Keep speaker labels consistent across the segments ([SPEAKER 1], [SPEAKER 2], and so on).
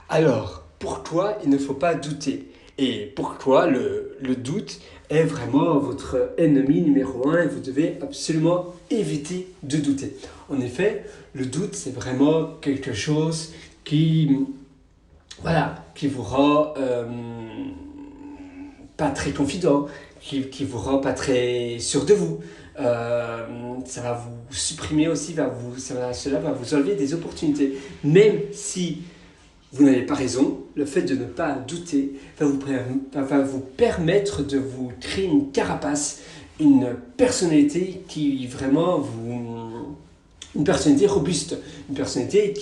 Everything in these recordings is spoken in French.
[SPEAKER 1] Alors, pour toi, il ne faut pas douter. Et pour toi, le doute est vraiment votre ennemi numéro un et vous devez absolument éviter de douter. En effet, le doute, c'est vraiment quelque chose qui vous rend pas très confident, qui vous rend pas très sûr de vous. Ça va vous supprimer aussi, cela va vous enlever des opportunités. Même si vous n'avez pas raison, le fait de ne pas douter va vous permettre de vous créer une carapace, une personnalité qui vraiment vous... Une personnalité robuste, une personnalité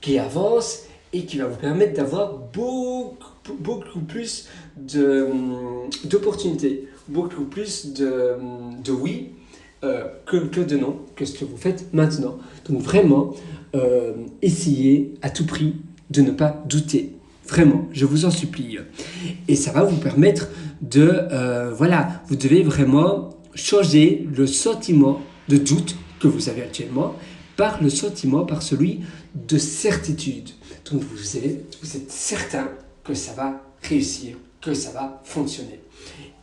[SPEAKER 1] qui avance et qui va vous permettre d'avoir beaucoup plus d'opportunités, beaucoup plus de oui que de non, que ce que vous faites maintenant. Donc vraiment, essayez à tout prix de ne pas douter. Vraiment, je vous en supplie. Et ça va vous permettre vous devez vraiment changer le sentiment de doute que vous avez actuellement par celui de certitude. Donc vous êtes certain que ça va réussir, que ça va fonctionner.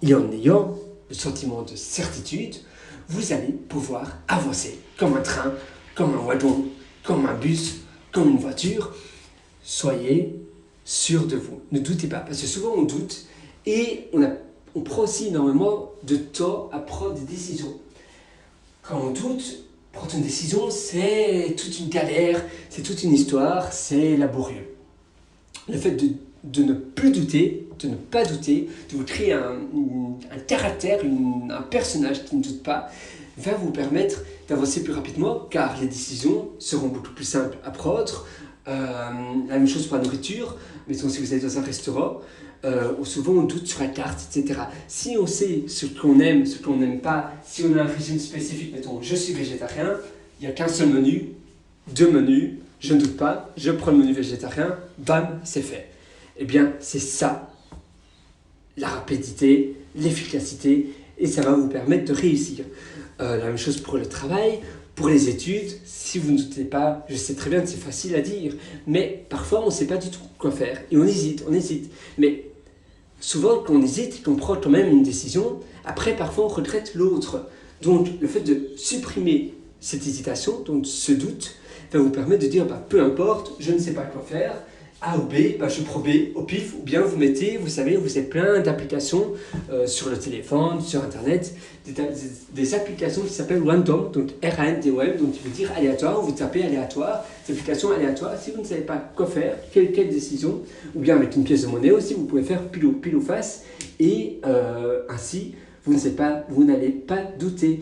[SPEAKER 1] Et en ayant le sentiment de certitude, vous allez pouvoir avancer comme un train, comme un wagon, comme un bus, comme une voiture. Soyez sûr de vous. Ne doutez pas, parce que souvent on doute et on prend aussi énormément de temps à prendre des décisions. Quand on doute, prendre une décision, c'est toute une galère, c'est toute une histoire, c'est laborieux. Le fait de ne plus douter, de ne pas douter, de vous créer un caractère, un personnage qui ne doute pas, va vous permettre d'avancer plus rapidement car les décisions seront beaucoup plus simples à prendre. La même chose pour la nourriture, mettons si vous êtes dans un restaurant, souvent on doute sur la carte, etc. Si on sait ce qu'on aime, ce qu'on n'aime pas, si on a un régime spécifique, mettons je suis végétarien, il n'y a qu'un seul menu, deux menus, je ne doute pas, je prends le menu végétarien, bam, c'est fait. Eh bien, c'est ça, la rapidité, l'efficacité, et ça va vous permettre de réussir. La même chose pour le travail, pour les études, si vous ne doutez pas, je sais très bien que c'est facile à dire, mais parfois on ne sait pas du tout quoi faire, et on hésite. Mais souvent, quand on hésite et qu'on prend quand même une décision, après parfois on regrette l'autre. Donc le fait de supprimer cette hésitation, donc ce doute, va vous permettre de dire peu importe, je ne sais pas quoi faire, A ou B, je prends B au pif, ou bien vous savez, vous avez plein d'applications sur le téléphone, sur internet, des applications qui s'appellent Random, donc R-A-N-D-O-M, donc qui veut dire aléatoire, vous tapez aléatoire, des applications aléatoires, si vous ne savez pas quoi faire, quelle décision, ou bien avec une pièce de monnaie aussi, vous pouvez faire pile ou face, et ainsi, vous n'allez pas douter.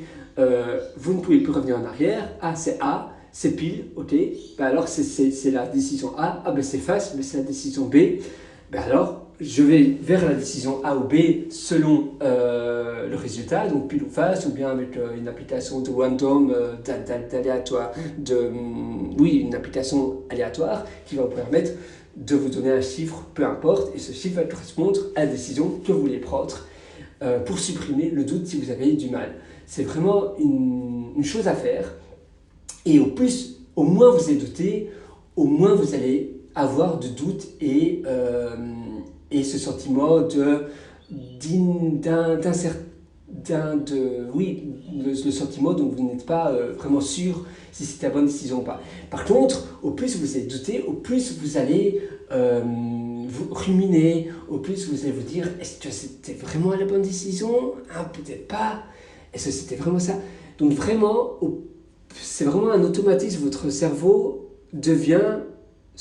[SPEAKER 1] Vous ne pouvez plus revenir en arrière, c'est A, c'est pile, ok, alors c'est la décision A, c'est face, mais c'est la décision B, alors je vais vers la décision A ou B selon le résultat, donc pile ou face, ou bien avec une application de random, d'aléatoire, une application aléatoire qui va vous permettre de vous donner un chiffre, peu importe, et ce chiffre va correspondre à la décision que vous voulez prendre pour supprimer le doute si vous avez du mal. C'est vraiment une chose à faire. Et au moins vous allez douter, au moins vous allez avoir de doute et ce sentiment le sentiment dont vous n'êtes pas vraiment sûr si c'est la bonne décision ou pas. Par contre, au plus vous allez douter, au plus vous allez vous ruminer, au plus vous allez vous dire est-ce que c'était vraiment la bonne décision? Peut-être pas. Est-ce que c'était vraiment ça? Donc vraiment, c'est vraiment un automatisme, votre cerveau devient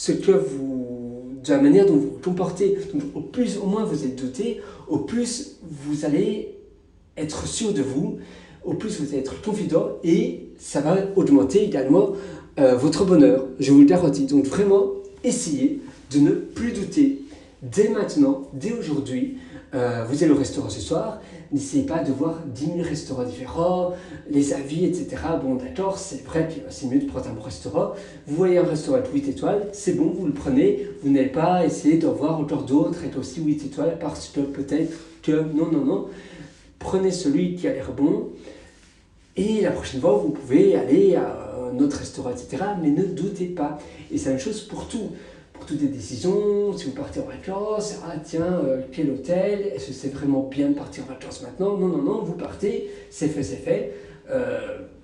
[SPEAKER 1] de la manière dont vous vous comportez. Donc au moins vous êtes doté, au plus vous allez être sûr de vous, au plus vous allez être confident et ça va augmenter également votre bonheur, je vous le garantis. Donc vraiment, essayez de ne plus douter dès maintenant, dès aujourd'hui. Vous allez au restaurant ce soir, n'essayez pas de voir 10 000 restaurants différents, les avis, etc. Bon, d'accord, c'est vrai que c'est mieux de prendre un bon restaurant. Vous voyez un restaurant avec 8 étoiles, c'est bon, vous le prenez. Vous n'allez pas essayer d'en voir encore d'autres avec aussi 8 étoiles parce que peut-être que non. Prenez celui qui a l'air bon et la prochaine fois, vous pouvez aller à un autre restaurant, etc. Mais ne doutez pas. Et c'est la même chose pour tout. toutes les décisions. Si vous partez en vacances, ah tiens, quel hôtel, est-ce que c'est vraiment bien de partir en vacances maintenant? Non, non, non, vous partez, c'est fait, c'est fait.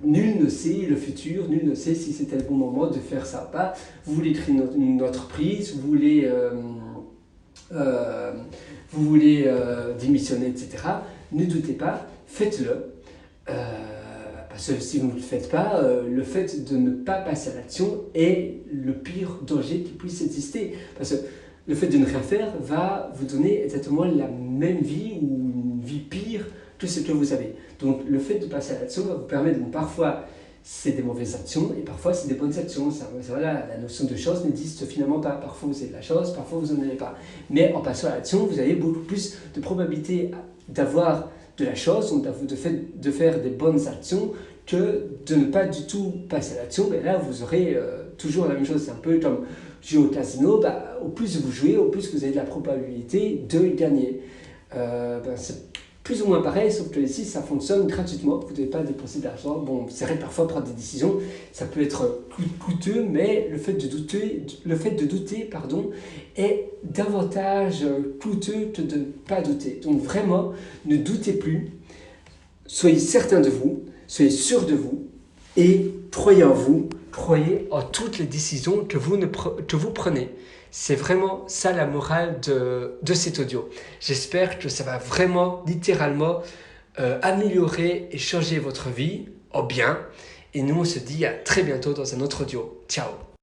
[SPEAKER 1] Nul ne sait le futur, nul ne sait si c'était le bon moment de faire ça ou pas. Vous voulez créer une entreprise, vous voulez démissionner, etc. Ne doutez pas, faites-le. Parce que si vous ne le faites pas, le fait de ne pas passer à l'action est le pire danger qui puisse exister. Parce que le fait de ne rien faire va vous donner exactement la même vie ou une vie pire que ce que vous avez. Donc le fait de passer à l'action va vous permettre, donc parfois c'est des mauvaises actions et parfois c'est des bonnes actions. Voilà, la notion de chance n'existe finalement pas. Parfois vous avez de la chance, parfois vous n'en avez pas. Mais en passant à l'action, vous avez beaucoup plus de probabilité d'avoir de la chance, donc de faire des bonnes actions, que de ne pas du tout passer à l'action. Mais là, vous aurez toujours la même chose. C'est un peu comme jouer au casino. Au plus vous jouez, au plus vous avez de la probabilité de gagner. C'est plus ou moins pareil, sauf que ici, ça fonctionne gratuitement. Vous ne devez pas dépenser de l'argent. Bon, c'est vrai, parfois prendre des décisions, ça peut être coûteux, mais le fait de douter, est davantage coûteux que de ne pas douter. Donc vraiment, ne doutez plus. Soyez certain de vous, soyez sûr de vous et croyez en vous, croyez en toutes les décisions que vous prenez. C'est vraiment ça la morale de cet audio. J'espère que ça va vraiment, littéralement, améliorer et changer votre vie en bien. Et nous, on se dit à très bientôt dans un autre audio. Ciao!